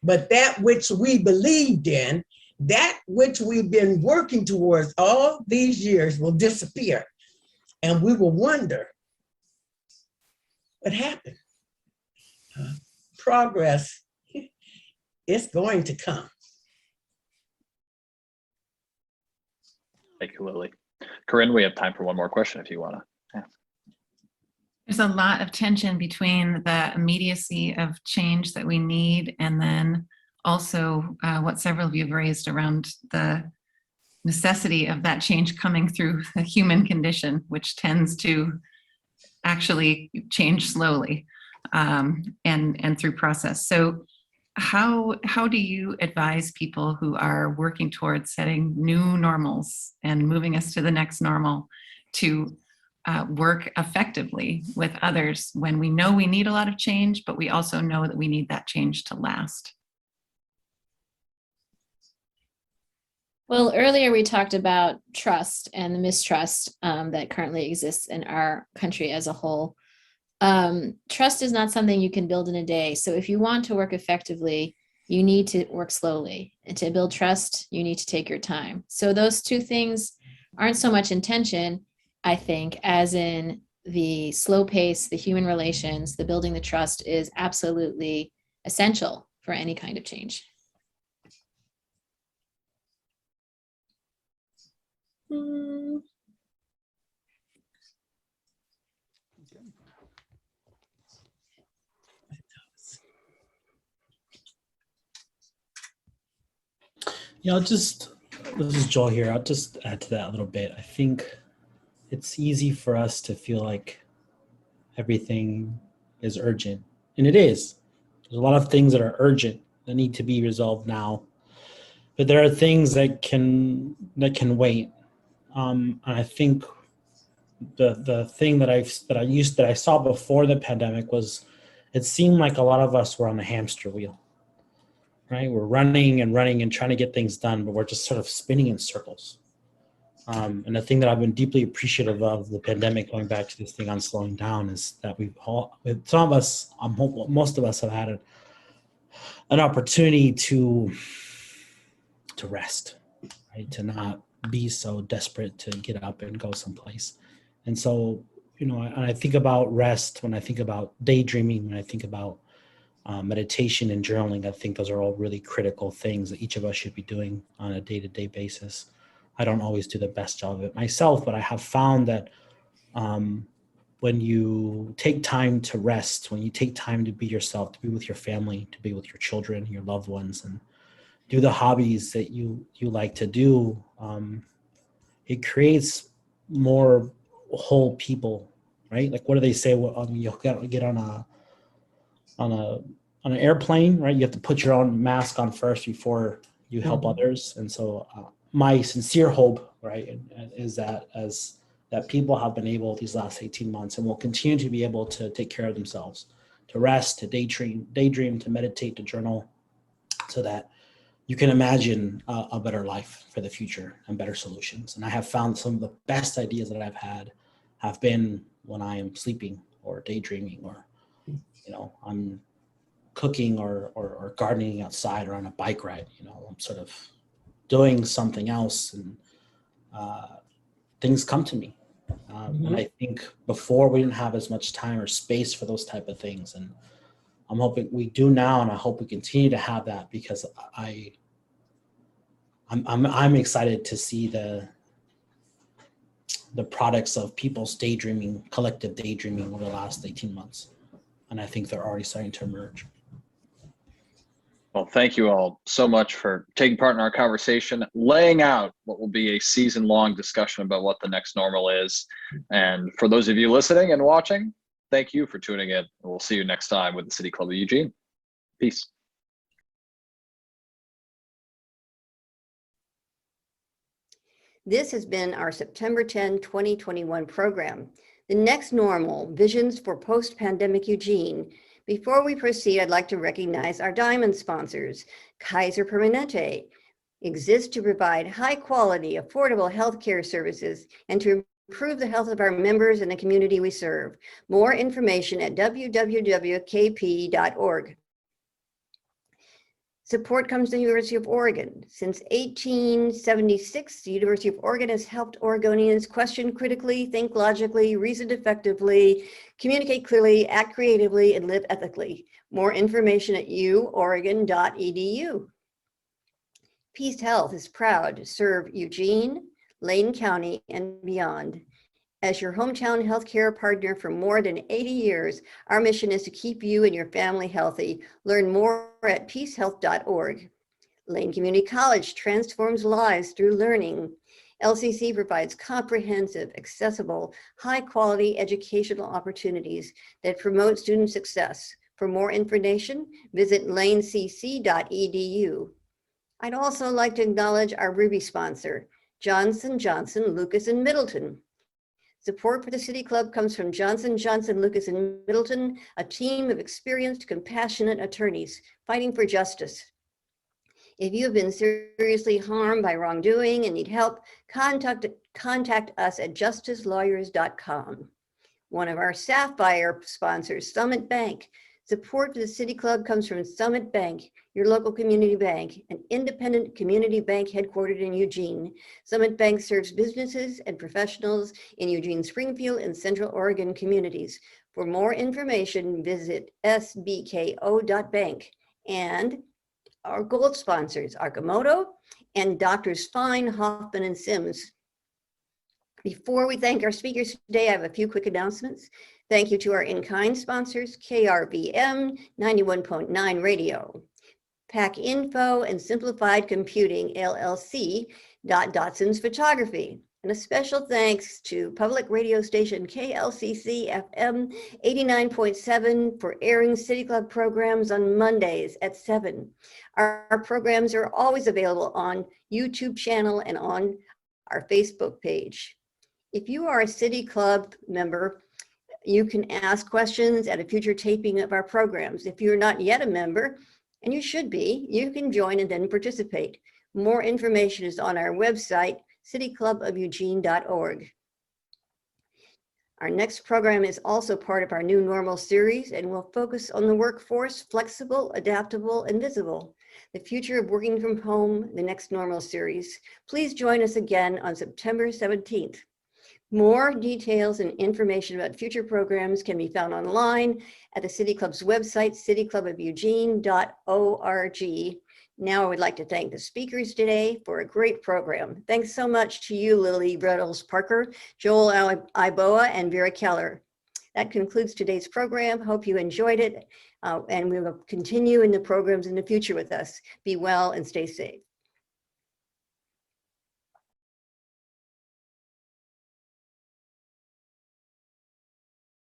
but that which we believed in, that which we've been working towards all these years will disappear. And we will wonder what happened. Progress is going to come. Thank you, Lily. Corinne, we have time for one more question if you want to ask. There's a lot of tension between the immediacy of change that we need and then also what several of you have raised around the necessity of that change coming through the human condition, which tends to actually change slowly and through process. So how do you advise people who are working towards setting new normals and moving us to the next normal to work effectively with others when we know we need a lot of change, but we also know that we need that change to last? Well, earlier we talked about trust and the mistrust that currently exists in our country as a whole. Trust is not something you can build in a day. So if you want to work effectively, you need to work slowly. And to build trust, you need to take your time. So those two things aren't so much in tension, I think, as in the slow pace, the human relations, the building the trust is absolutely essential for any kind of change. Yeah, this is Joel here. I'll just add to that a little bit. I think it's easy for us to feel like everything is urgent, and it is. There's a lot of things that are urgent that need to be resolved now, but there are things that can wait. And I think the thing that I saw before the pandemic was, it seemed like a lot of us were on the hamster wheel, right? We're running and running and trying to get things done, but we're just sort of spinning in circles. And the thing that I've been deeply appreciative of the pandemic, going back to this thing on slowing down, is that some of us, most of us have had an opportunity to rest, right? To not be so desperate to get up and go someplace. And so, I think about rest when I think about daydreaming, when I think about meditation and journaling. I think those are all really critical things that each of us should be doing on a day-to-day basis. I don't always do the best job of it myself, but I have found that when you take time to rest, when you take time to be yourself, to be with your family, to be with your children, your loved ones, and do the hobbies that you like to do, it creates more whole people, right? Like, what do they say? You'll get on an airplane, right? You have to put your own mask on first before you help others. And so my sincere hope, right, is that that people have been able these last 18 months and will continue to be able to take care of themselves, to rest, to daydream, to meditate, to journal, so that you can imagine a better life for the future and better solutions. And I have found some of the best ideas that I've had have been when I am sleeping or daydreaming, or, I'm cooking or gardening outside, or on a bike ride. I'm sort of doing something else, and things come to me. And I think before we didn't have as much time or space for those type of things. And I'm hoping we do now, and I hope we continue to have that, because I'm excited to see the products of people's collective daydreaming over the last 18 months. And I think they're already starting to emerge. Well, thank you all so much for taking part in our conversation, laying out what will be a season-long discussion about what the next normal is. And for those of you listening and watching, thank you for tuning in. We'll see you next time with the City Club of Eugene. Peace. This has been our September 10, 2021 program, The Next Normal, Visions for Post-Pandemic Eugene. Before we proceed, I'd like to recognize our diamond sponsors. Kaiser Permanente exists to provide high-quality, affordable healthcare services and to improve the health of our members and the community we serve. More information at www.kp.org. Support comes from the University of Oregon. Since 1876, the University of Oregon has helped Oregonians question critically, think logically, reason effectively, communicate clearly, act creatively, and live ethically. More information at uoregon.edu. Peace Health is proud to serve Eugene, Lane County, and beyond. As your hometown healthcare partner for more than 80 years, our mission is to keep you and your family healthy. Learn more at peacehealth.org. Lane Community College transforms lives through learning. LCC provides comprehensive, accessible, high-quality educational opportunities that promote student success. For more information, visit lanecc.edu. I'd also like to acknowledge our Ruby sponsor, Johnson Johnson, Lucas and Middleton. Support for the City Club comes from Johnson Johnson, Lucas and Middleton, a team of experienced, compassionate attorneys fighting for justice. If you have been seriously harmed by wrongdoing and need help, contact us at justicelawyers.com. One of our Sapphire sponsors, Summit Bank. Support for the City Club comes from Summit Bank, your local community bank, an independent community bank headquartered in Eugene. Summit Bank serves businesses and professionals in Eugene, Springfield, and Central Oregon communities. For more information, visit sbko.bank. And our gold sponsors, Arcimoto and Doctors Fine, Hoffman, and Sims. Before we thank our speakers today, I have a few quick announcements. Thank you to our in-kind sponsors, KRVM 91.9 Radio, Pack Info and Simplified Computing, LLC, Dotson's Photography. And a special thanks to public radio station KLCC FM 89.7 for airing City Club programs on Mondays at 7. Our programs are always available on YouTube channel and on our Facebook page. If you are a City Club member, you can ask questions at a future taping of our programs. If you're not yet a member, and you should be, you can join and then participate. More information is on our website, cityclubofeugene.org. Our next program is also part of our New Normal series and will focus on the workforce, flexible, adaptable, and visible. The future of working from home, the next normal series. Please join us again on September 17th. More details and information about future programs can be found online at the City Club's website, cityclubofeugene.org. Now I would like to thank the speakers today for a great program. Thanks so much to you, Lily Brettles-Parker, Joel Iboa, and Vera Keller. That concludes today's program. Hope you enjoyed it, and we will continue in the programs in the future with us. Be well and stay safe.